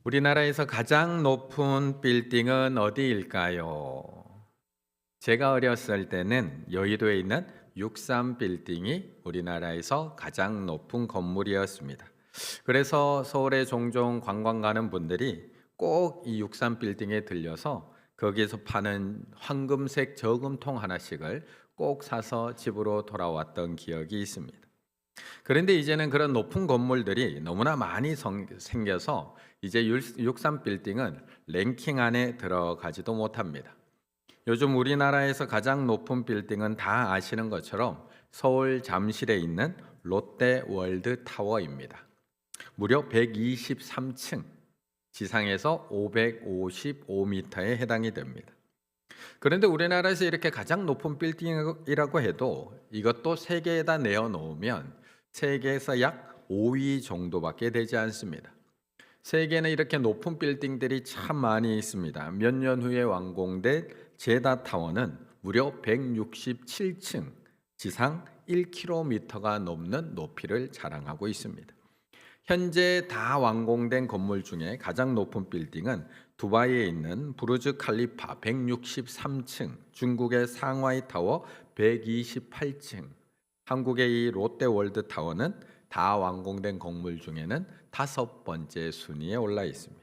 우리나라에서 가장 높은 빌딩은 어디일까요? 제가 어렸을 때는 여의도에 있는 63 빌딩이 우리나라에서 가장 높은 건물이었습니다. 그래서 서울에 종종 관광 가는 분들이 꼭 이 63 빌딩에 들려서 거기에서 파는 황금색 저금통 하나씩을 꼭 사서 집으로 돌아왔던 기억이 있습니다. 그런데 이제는 그런 높은 건물들이 너무나 많이 생겨서 이제 63 빌딩은 랭킹 안에 들어가지도 못합니다. 요즘 우리나라에서 가장 높은 빌딩은 다 아시는 것처럼 서울 잠실에 있는 롯데월드 타워입니다. 무려 123층, 지상에서 555m에 해당이 됩니다. 그런데 우리나라에서 이렇게 가장 높은 빌딩이라고 해도 이것도 세계에다 내어 놓으면 세계에서 약 5위 정도밖에 되지 않습니다. 세계에는 이렇게 높은 빌딩들이 참 많이 있습니다. 몇 년 후에 완공된 제다 타워는 무려 167층, 지상 1km가 넘는 높이를 자랑하고 있습니다. 현재 다 완공된 건물 중에 가장 높은 빌딩은 두바이에 있는 부르즈 칼리파 163층, 중국의 상하이 타워 128층, 한국의 이 롯데월드 타워는 다 완공된 건물 중에는 5번째 순위에 올라 있습니다.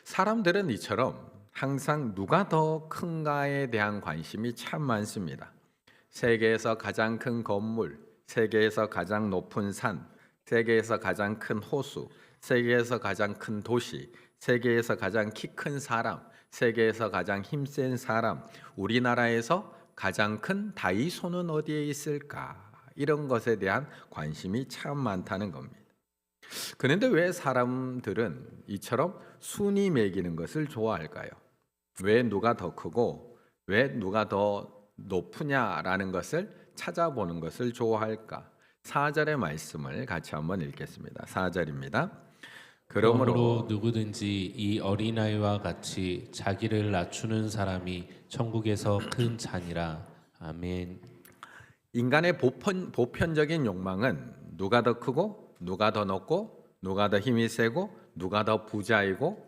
사람들은 이처럼 항상 누가 더 큰가에 대한 관심이 참 많습니다. 세계에서 가장 큰 건물, 세계에서 가장 높은 산, 세계에서 가장 큰 호수, 세계에서 가장 큰 도시, 세계에서 가장 키 큰 사람, 세계에서 가장 힘센 사람, 우리나라에서 가장 큰 다이소는 어디에 있을까? 이런 것에 대한 관심이 참 많다는 겁니다. 그런데 왜 사람들은 이처럼 순위 매기는 것을 좋아할까요? 왜 누가 더 크고 왜 누가 더 높으냐라는 것을 찾아보는 것을 좋아할까? 4절의 말씀을 같이 한번 읽겠습니다. 4절입니다. 그러므로 그러므로 누구든지 이 어린아이와 같이 자기를 낮추는 사람이 천국에서 큰 잔이라. 아멘. 인간의 보편적인 욕망은 누가 더 크고 누가 더 높고 누가 더 힘이 세고 누가 더 부자이고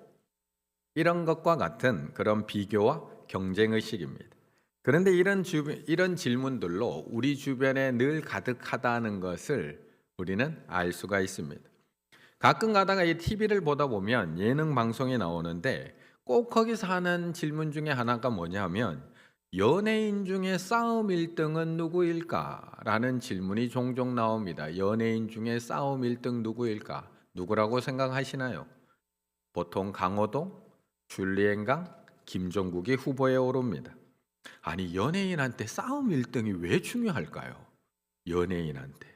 이런 것과 같은 그런 비교와 경쟁 의식입니다. 그런데 이런 질문들로 우리 주변에 늘 가득하다는 것을 우리는 알 수가 있습니다. 가끔 가다가 이 TV를 보다 보면 예능 방송이 나오는데 꼭 거기서 하는 질문 중에 하나가 뭐냐면 연예인 중에 싸움 1등은 누구일까? 라는 질문이 종종 나옵니다. 연예인 중에 싸움 1등 누구일까? 누구라고 생각하시나요? 보통 강호동, 줄리엔강, 김종국이 후보에 오릅니다. 아니 연예인한테 싸움 1등이 왜 중요할까요? 연예인한테.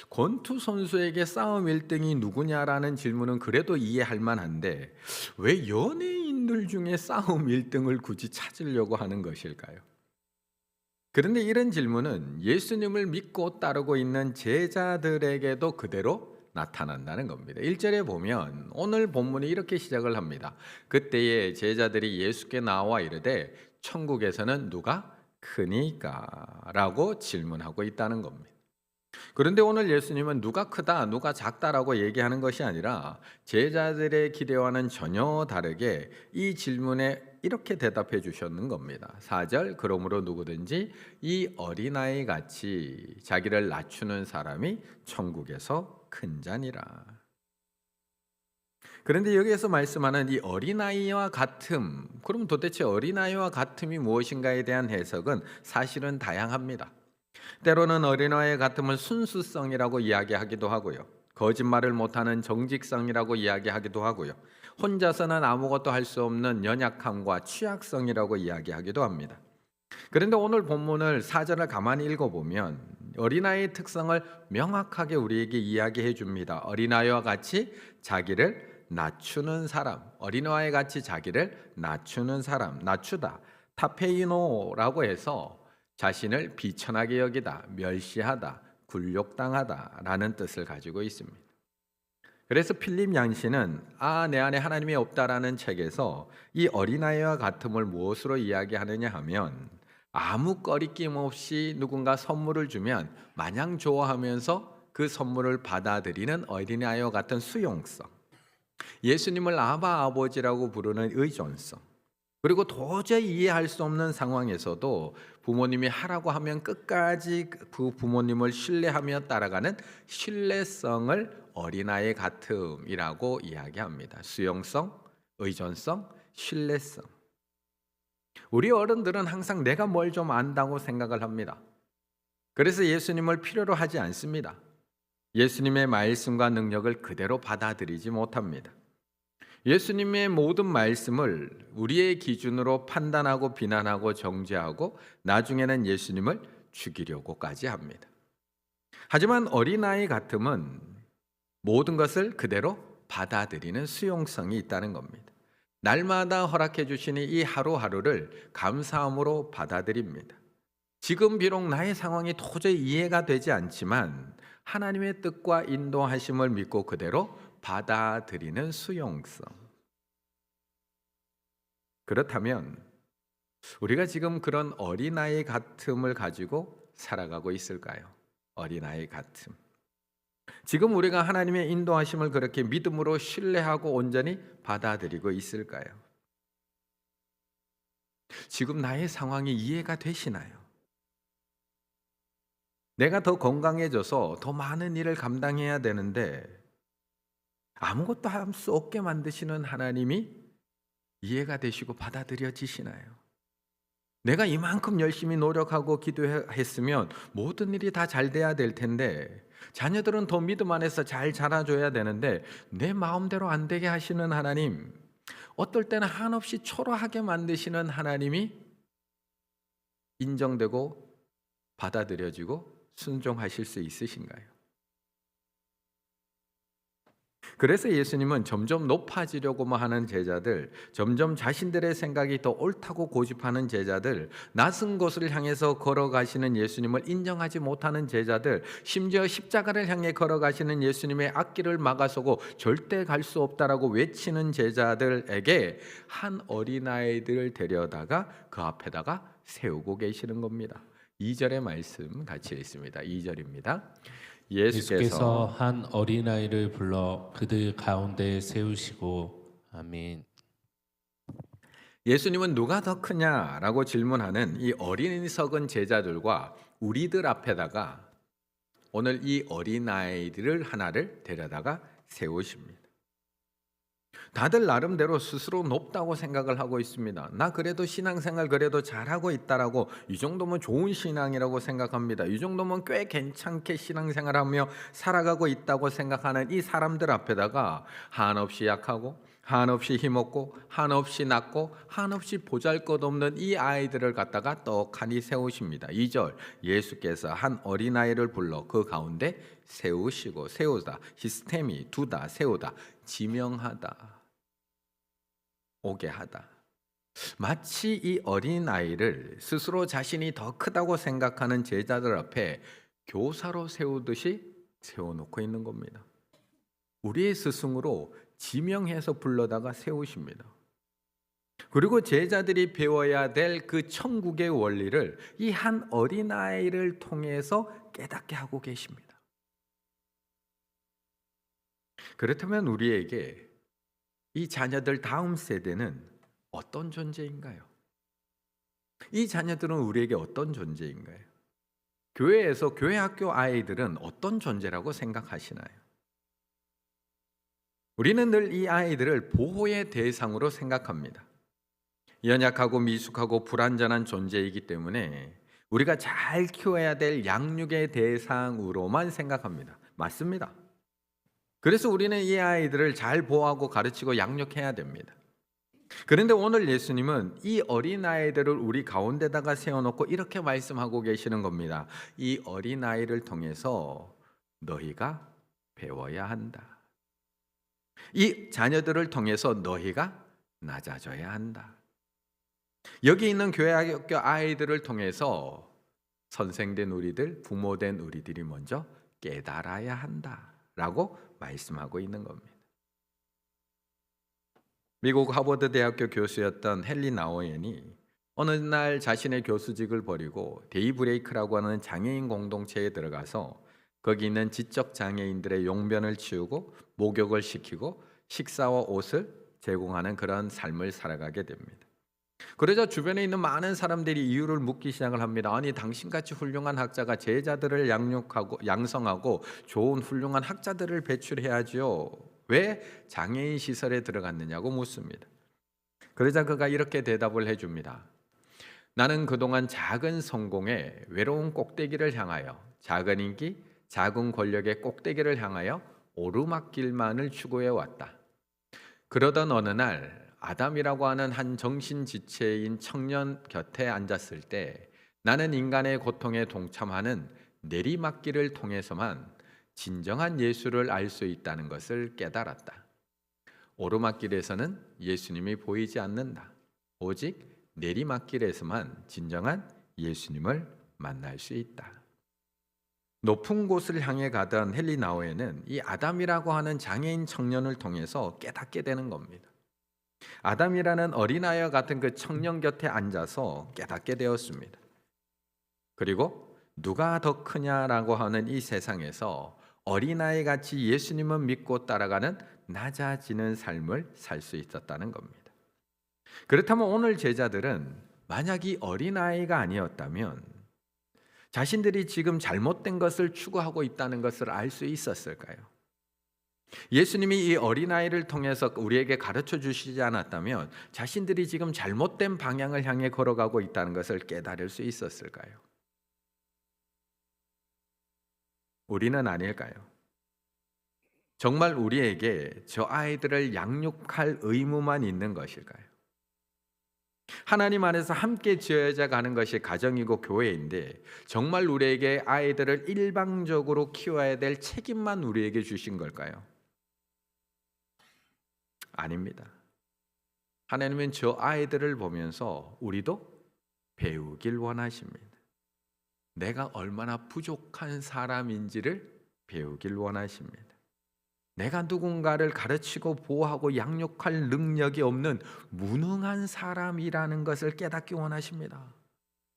권투 선수에게 싸움 1등이 누구냐라는 질문은 그래도 이해할 만한데 왜 연예인들 중에 싸움 1등을 굳이 찾으려고 하는 것일까요? 그런데 이런 질문은 예수님을 믿고 따르고 있는 제자들에게도 그대로 나타난다는 겁니다. 1절에 보면 오늘 본문이 이렇게 시작을 합니다. 그때에 제자들이 예수께 나와 이르되 천국에서는 누가 크니까? 라고 질문하고 있다는 겁니다. 그런데 오늘 예수님은 누가 크다, 누가 작다라고 얘기하는 것이 아니라 제자들의 기대와는 전혀 다르게 이 질문에 이렇게 대답해 주셨는 겁니다. 4절, 그러므로 누구든지 이 어린아이 같이 자기를 낮추는 사람이 천국에서 큰 자니라. 그런데 여기에서 말씀하는 이 어린아이와 같음, 그럼 도대체 어린아이와 같음이 무엇인가에 대한 해석은 사실은 다양합니다. 때로는 어린아이의 같음을 순수성이라고 이야기하기도 하고요. 거짓말을 못하는 정직성이라고 이야기하기도 하고요. 혼자서는 아무것도 할 수 없는 연약함과 취약성이라고 이야기하기도 합니다. 그런데 오늘 본문을 4절을 가만히 읽어보면 어린아이의 특성을 명확하게 우리에게 이야기해 줍니다. 어린아이와 같이 자기를 낮추는 사람, 어린아이와 같이 자기를 낮추는 사람, 낮추다, 타페이노라고 해서 자신을 비천하게 여기다, 멸시하다, 굴욕당하다라는 뜻을 가지고 있습니다. 그래서 필립 양씨는 내 안에 하나님이 없다라는 책에서 이 어린아이와 같음을 무엇으로 이야기하느냐 하면 아무 꺼리낌 없이 누군가 선물을 주면 마냥 좋아하면서 그 선물을 받아들이는 어린아이와 같은 수용성, 예수님을 아바 아버지라고 부르는 의존성. 그리고 도저히 이해할 수 없는 상황에서도 부모님이 하라고 하면 끝까지 그 부모님을 신뢰하며 따라가는 신뢰성을 어린아이 같음이라고 이야기합니다. 수용성, 의존성, 신뢰성. 우리 어른들은 항상 내가 뭘 좀 안다고 생각을 합니다. 그래서 예수님을 필요로 하지 않습니다. 예수님의 말씀과 능력을 그대로 받아들이지 못합니다. 예수님의 모든 말씀을 우리의 기준으로 판단하고 비난하고 정죄하고 나중에는 예수님을 죽이려고까지 합니다. 하지만 어린아이 같음은 모든 것을 그대로 받아들이는 수용성이 있다는 겁니다. 날마다 허락해 주시는 이 하루하루를 감사함으로 받아들입니다. 지금 비록 나의 상황이 도저히 이해가 되지 않지만 하나님의 뜻과 인도하심을 믿고 그대로 받아들이는 수용성. 그렇다면 우리가 지금 그런 어린아이 같음을 가지고 살아가고 있을까요? 어린아이 같음. 지금 우리가 하나님의 인도하심을 그렇게 믿음으로 신뢰하고 온전히 받아들이고 있을까요? 지금 나의 상황이 이해가 되시나요? 내가 더 건강해져서 더 많은 일을 감당해야 되는데 아무것도 할 수 없게 만드시는 하나님이 이해가 되시고 받아들여지시나요? 내가 이만큼 열심히 노력하고 기도했으면 모든 일이 다 잘 돼야 될 텐데 자녀들은 더 믿음 안에서 잘 자라줘야 되는데 내 마음대로 안 되게 하시는 하나님, 어떨 때는 한없이 초라하게 만드시는 하나님이 인정되고 받아들여지고 순종하실 수 있으신가요? 그래서 예수님은 점점 높아지려고만 하는 제자들, 점점 자신들의 생각이 더 옳다고 고집하는 제자들, 낯선 곳을 향해서 걸어가시는 예수님을 인정하지 못하는 제자들, 심지어 십자가를 향해 걸어가시는 예수님의 앞길을 막아서고 절대 갈 수 없다라고 외치는 제자들에게 한 어린아이들을 데려다가 그 앞에다가 세우고 계시는 겁니다. 2절의 말씀 같이 읽습니다. 2절입니다. 예수께서 한 어린아이를 불러 그들 가운데 세우시고. 아멘. 예수님은 누가 더 크냐라고 질문하는 이 어린 석은 제자들과 우리들 앞에다가 오늘 이 어린아이들을 하나를 데려다가 세우십니다. 다들 나름대로 스스로 높다고 생각을 하고 있습니다. 나 그래도 신앙생활 그래도 잘하고 있다라고, 이 정도면 좋은 신앙이라고 생각합니다. 이 정도면 꽤 괜찮게 신앙생활하며 살아가고 있다고 생각하는 이 사람들 앞에다가 한없이 약하고 한없이 힘없고 한없이 낮고 한없이 보잘것없는 이 아이들을 갖다가 떡하니 세우십니다. 2절, 예수께서 한 어린아이를 불러 그 가운데 세우시고. 세우다, 시스템이 두다, 세우다, 지명하다, 오게 하다. 마치 이 어린아이를 스스로 자신이 더 크다고 생각하는 제자들 앞에 교사로 세우듯이 세워놓고 있는 겁니다. 우리의 스승으로 지명해서 불러다가 세우십니다. 그리고 제자들이 배워야 될 그 천국의 원리를 이 한 어린아이를 통해서 깨닫게 하고 계십니다. 그렇다면 우리에게 이 자녀들 다음 세대는 어떤 존재인가요? 이 자녀들은 우리에게 어떤 존재인가요? 교회에서 교회 학교 아이들은 어떤 존재라고 생각하시나요? 우리는 늘 이 아이들을 보호의 대상으로 생각합니다. 연약하고 미숙하고 불완전한 존재이기 때문에 우리가 잘 키워야 될 양육의 대상으로만 생각합니다. 맞습니다. 그래서 우리는 이 아이들을 잘 보호하고 가르치고 양육해야 됩니다. 그런데 오늘 예수님은 이 어린아이들을 우리 가운데다가 세워놓고 이렇게 말씀하고 계시는 겁니다. 이 어린아이를 통해서 너희가 배워야 한다. 이 자녀들을 통해서 너희가 낮아져야 한다. 여기 있는 교회 학교 아이들을 통해서 선생된 우리들, 부모된 우리들이 먼저 깨달아야 한다라고 말씀하고 있는 겁니다. 미국 하버드 대학교 교수였던 헨리 나우엔이 어느 날 자신의 교수직을 버리고 데이브레이크라고 하는 장애인 공동체에 들어가서 거기 있는 지적 장애인들의 용변을 치우고 목욕을 시키고 식사와 옷을 제공하는 그런 삶을 살아가게 됩니다. 그러자 주변에 있는 많은 사람들이 이유를 묻기 시작을 합니다. 아니, 당신같이 훌륭한 학자가 제자들을 양육하고 양성하고 좋은 훌륭한 학자들을 배출해야지요. 왜 장애인 시설에 들어갔느냐고 묻습니다. 그러자 그가 이렇게 대답을 해줍니다. 나는 그동안 작은 성공의 외로운 꼭대기를 향하여, 작은 인기, 작은 권력의 꼭대기를 향하여 오르막길만을 추구해 왔다. 그러던 어느 날 아담이라고 하는 한 정신지체인 청년 곁에 앉았을 때 나는 인간의 고통에 동참하는 내리막길을 통해서만 진정한 예수를 알 수 있다는 것을 깨달았다. 오르막길에서는 예수님이 보이지 않는다. 오직 내리막길에서만 진정한 예수님을 만날 수 있다. 높은 곳을 향해 가던 헨리 나우에는 이 아담이라고 하는 장애인 청년을 통해서 깨닫게 되는 겁니다. 아담이라는 어린아이와 같은 그 청년 곁에 앉아서 깨닫게 되었습니다. 그리고 누가 더 크냐라고 하는 이 세상에서 어린아이 같이 예수님을 믿고 따라가는 낮아지는 삶을 살 수 있었다는 겁니다. 그렇다면 오늘 제자들은 만약 이 어린아이가 아니었다면 자신들이 지금 잘못된 것을 추구하고 있다는 것을 알 수 있었을까요? 예수님이 이 어린아이를 통해서 우리에게 가르쳐 주시지 않았다면 자신들이 지금 잘못된 방향을 향해 걸어가고 있다는 것을 깨달을 수 있었을까요? 우리는 아닐까요? 정말 우리에게 저 아이들을 양육할 의무만 있는 것일까요? 하나님 안에서 함께 지어져 가는 것이 가정이고 교회인데 정말 우리에게 아이들을 일방적으로 키워야 될 책임만 우리에게 주신 걸까요? 아닙니다. 하나님은 저 아이들을 보면서 우리도 배우길 원하십니다. 내가 얼마나 부족한 사람인지를 배우길 원하십니다. 내가 누군가를 가르치고 보호하고 양육할 능력이 없는 무능한 사람이라는 것을 깨닫기 원하십니다.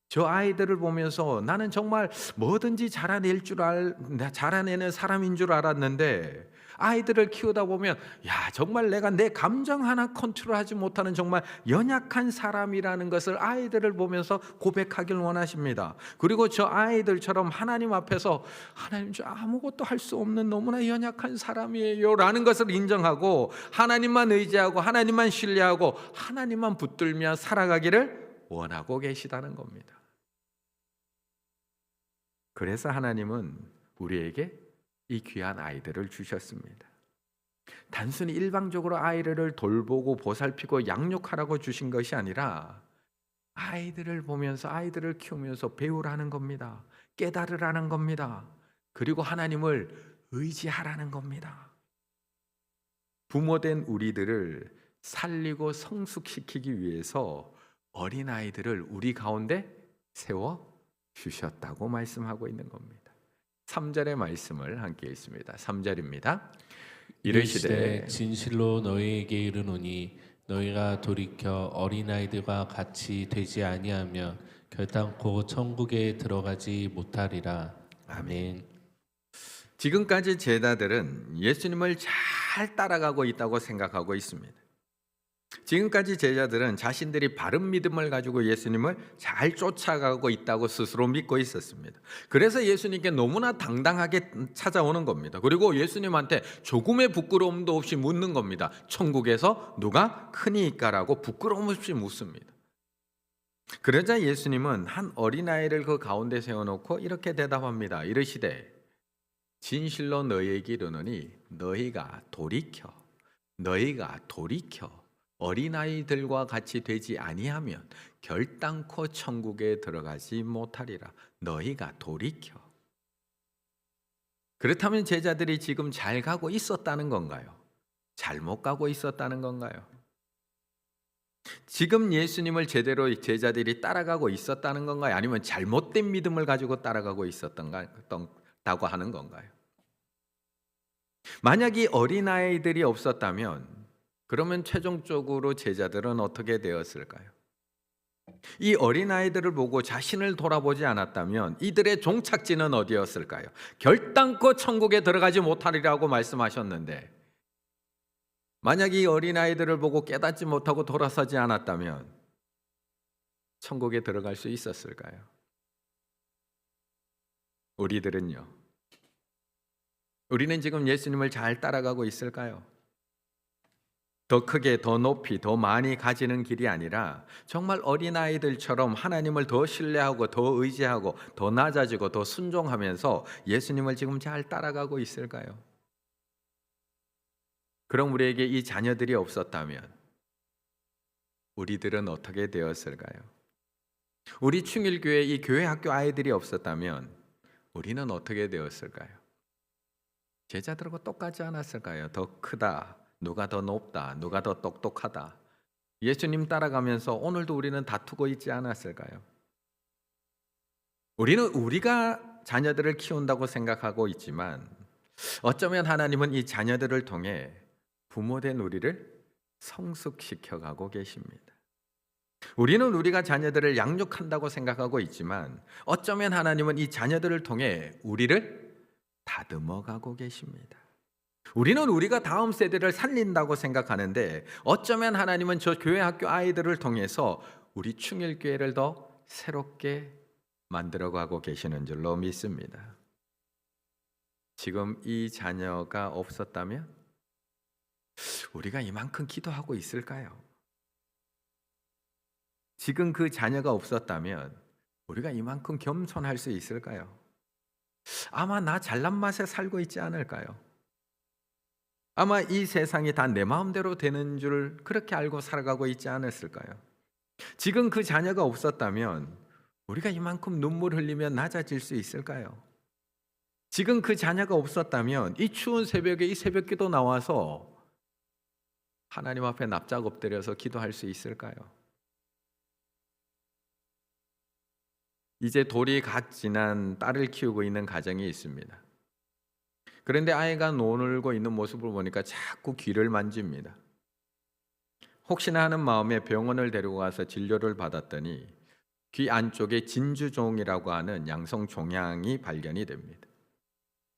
저 아이들을 보면서 나는 정말 뭐든지 잘해내는 사람인 줄 알았는데 아이들을 키우다 보면 정말 내가 내 감정 하나 컨트롤하지 못하는 정말 연약한 사람이라는 것을 아이들을 보면서 고백하길 원하십니다. 그리고 저 아이들처럼 하나님 앞에서 하나님 저 아무것도 할 수 없는 너무나 연약한 사람이에요 라는 것을 인정하고 하나님만 의지하고 하나님만 신뢰하고 하나님만 붙들며 살아가기를 원하고 계시다는 겁니다. 그래서 하나님은 우리에게 이 귀한 아이들을 주셨습니다. 단순히 일방적으로 아이들을 돌보고 보살피고 양육하라고 주신 것이 아니라 아이들을 보면서 아이들을 키우면서 배우라는 겁니다. 깨달으라는 겁니다. 그리고 하나님을 의지하라는 겁니다. 부모된 우리들을 살리고 성숙시키기 위해서 어린아이들을 우리 가운데 세워 주셨다고 말씀하고 있는 겁니다. 3절의 말씀을 함께 읽습니다. 3절입니다. 이르시되 진실로 너희에게 이르노니 너희가 돌이켜 어린아이들과 같이 되지 아니하면 결단코 천국에 들어가지 못하리라. 아멘. 지금까지 제자들은 예수님을 잘 따라가고 있다고 생각하고 있습니다. 지금까지 제자들은 자신들이 바른 믿음을 가지고 예수님을 잘 쫓아가고 있다고 스스로 믿고 있었습니다. 그래서 예수님께 너무나 당당하게 찾아오는 겁니다. 그리고 예수님한테 조금의 부끄러움도 없이 묻는 겁니다. 천국에서 누가 크니까라고 부끄러움 없이 묻습니다. 그러자 예수님은 한 어린아이를 그 가운데 세워놓고 이렇게 대답합니다. 이르시되 진실로 너희에게 이르노니 너희가 돌이켜 어린아이들과 같이 되지 아니하면 결단코 천국에 들어가지 못하리라. 너희가 돌이켜. 그렇다면 제자들이 지금 잘 가고 있었다는 건가요? 잘못 가고 있었다는 건가요? 지금 예수님을 제대로 제자들이 따라가고 있었다는 건가요? 아니면 잘못된 믿음을 가지고 따라가고 있었다고 하는 건가요? 만약 이 어린아이들이 없었다면 그러면 최종적으로 제자들은 어떻게 되었을까요? 이 어린아이들을 보고 자신을 돌아보지 않았다면 이들의 종착지는 어디였을까요? 결단코 천국에 들어가지 못하리라고 말씀하셨는데 만약 이 어린아이들을 보고 깨닫지 못하고 돌아서지 않았다면 천국에 들어갈 수 있었을까요? 우리들은요. 우리는 지금 예수님을 잘 따라가고 있을까요? 더 크게, 더 높이, 더 많이 가지는 길이 아니라 정말 어린아이들처럼 하나님을 더 신뢰하고 더 의지하고 더 낮아지고 더 순종하면서 예수님을 지금 잘 따라가고 있을까요? 그럼 우리에게 이 자녀들이 없었다면 우리들은 어떻게 되었을까요? 우리 충일교회 이 교회 학교 아이들이 없었다면 우리는 어떻게 되었을까요? 제자들하고 똑같지 않았을까요? 더 크다, 누가 더 높다, 누가 더 똑똑하다. 예수님 따라가면서 오늘도 우리는 다투고 있지 않았을까요? 우리는 우리가 자녀들을 키운다고 생각하고 있지만 어쩌면 하나님은 이 자녀들을 통해 부모된 우리를 성숙시켜 가고 계십니다. 우리는 우리가 자녀들을 양육한다고 생각하고 있지만 어쩌면 하나님은 이 자녀들을 통해 우리를 다듬어 가고 계십니다. 우리는 우리가 다음 세대를 살린다고 생각하는데 어쩌면 하나님은 저 교회 학교 아이들을 통해서 우리 충일교회를 더 새롭게 만들어가고 계시는 줄로 믿습니다. 지금 이 자녀가 없었다면 우리가 이만큼 기도하고 있을까요? 지금 그 자녀가 없었다면 우리가 이만큼 겸손할 수 있을까요? 아마 나 잘난 맛에 살고 있지 않을까요? 아마 이 세상이 다 내 마음대로 되는 줄 그렇게 알고 살아가고 있지 않았을까요? 지금 그 자녀가 없었다면 우리가 이만큼 눈물 흘리며 낮아질 수 있을까요? 지금 그 자녀가 없었다면 이 추운 새벽에 이 새벽기도 나와서 하나님 앞에 납작 엎드려서 기도할 수 있을까요? 이제 돌이 갓 지난 딸을 키우고 있는 가정이 있습니다. 그런데 아이가 놀고 있는 모습을 보니까 자꾸 귀를 만집니다. 혹시나 하는 마음에 병원을 데리고 가서 진료를 받았더니 귀 안쪽에 진주종이라고 하는 양성 종양이 발견이 됩니다.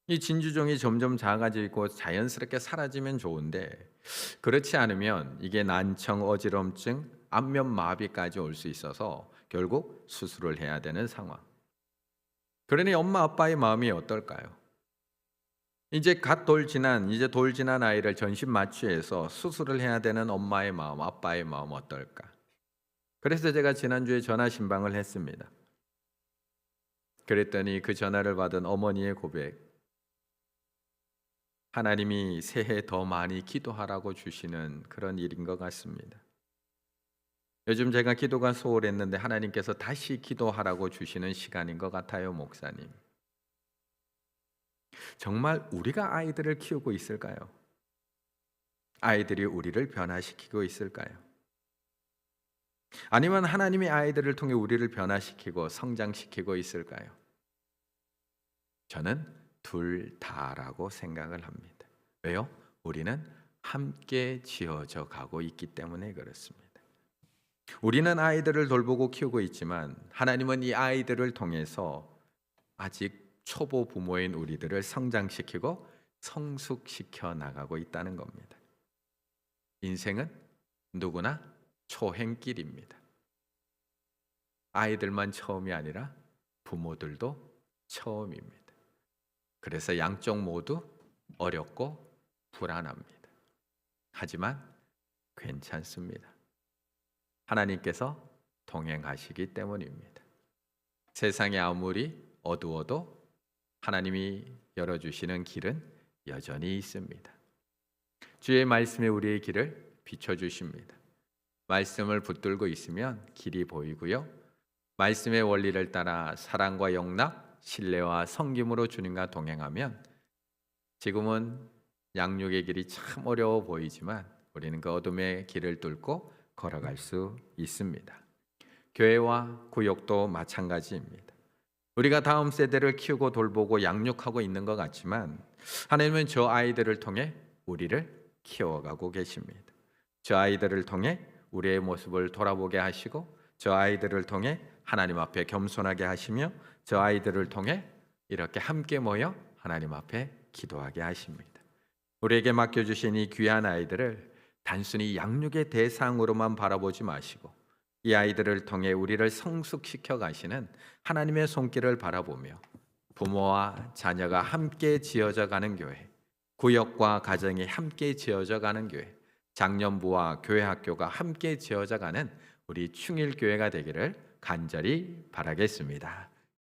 이 진주종이 점점 작아지고 자연스럽게 사라지면 좋은데 그렇지 않으면 이게 난청, 어지럼증, 안면 마비까지 올 수 있어서 결국 수술을 해야 되는 상황. 그러니 엄마 아빠의 마음이 어떨까요? 이제 돌 지난 아이를 전신 마취해서 수술을 해야 되는 엄마의 마음, 아빠의 마음 어떨까? 그래서 제가 지난주에 전화 신방을 했습니다. 그랬더니 그 전화를 받은 어머니의 고백, 하나님이 새해 더 많이 기도하라고 주시는 그런 일인 것 같습니다. 요즘 제가 기도가 소홀했는데 하나님께서 다시 기도하라고 주시는 시간인 것 같아요, 목사님. 정말 우리가 아이들을 키우고 있을까요? 아이들이 우리를 변화시키고 있을까요? 아니면 하나님이 아이들을 통해 우리를 변화시키고 성장시키고 있을까요? 저는 둘 다라고 생각을 합니다. 왜요? 우리는 함께 지어져 가고 있기 때문에 그렇습니다. 우리는 아이들을 돌보고 키우고 있지만 하나님은 이 아이들을 통해서 아직 초보 부모인 우리들을 성장시키고 성숙시켜 나가고 있다는 겁니다. 인생은 누구나 초행길입니다. 아이들만 처음이 아니라 부모들도 처음입니다. 그래서 양쪽 모두 어렵고 불안합니다. 하지만 괜찮습니다. 하나님께서 동행하시기 때문입니다. 세상이 아무리 어두워도 하나님이 열어주시는 길은 여전히 있습니다. 주의 말씀이 우리의 길을 비춰주십니다. 말씀을 붙들고 있으면 길이 보이고요. 말씀의 원리를 따라 사랑과 용납, 신뢰와 섬김으로 주님과 동행하면 지금은 양육의 길이 참 어려워 보이지만 우리는 그 어둠의 길을 뚫고 걸어갈 수 있습니다. 교회와 구역도 마찬가지입니다. 우리가 다음 세대를 키우고 돌보고 양육하고 있는 것 같지만 하나님은 저 아이들을 통해 우리를 키워가고 계십니다. 저 아이들을 통해 우리의 모습을 돌아보게 하시고 저 아이들을 통해 하나님 앞에 겸손하게 하시며 저 아이들을 통해 이렇게 함께 모여 하나님 앞에 기도하게 하십니다. 우리에게 맡겨주신 이 귀한 아이들을 단순히 양육의 대상으로만 바라보지 마시고 이 아이들을 통해 우리를 성숙시켜 가시는 하나님의 손길을 바라보며 부모와 자녀가 함께 지어져 가는 교회, 구역과 가정이 함께 지어져 가는 교회, 장년부와 교회 학교가 함께 지어져 가는 우리 충일교회가 되기를 간절히 바라겠습니다.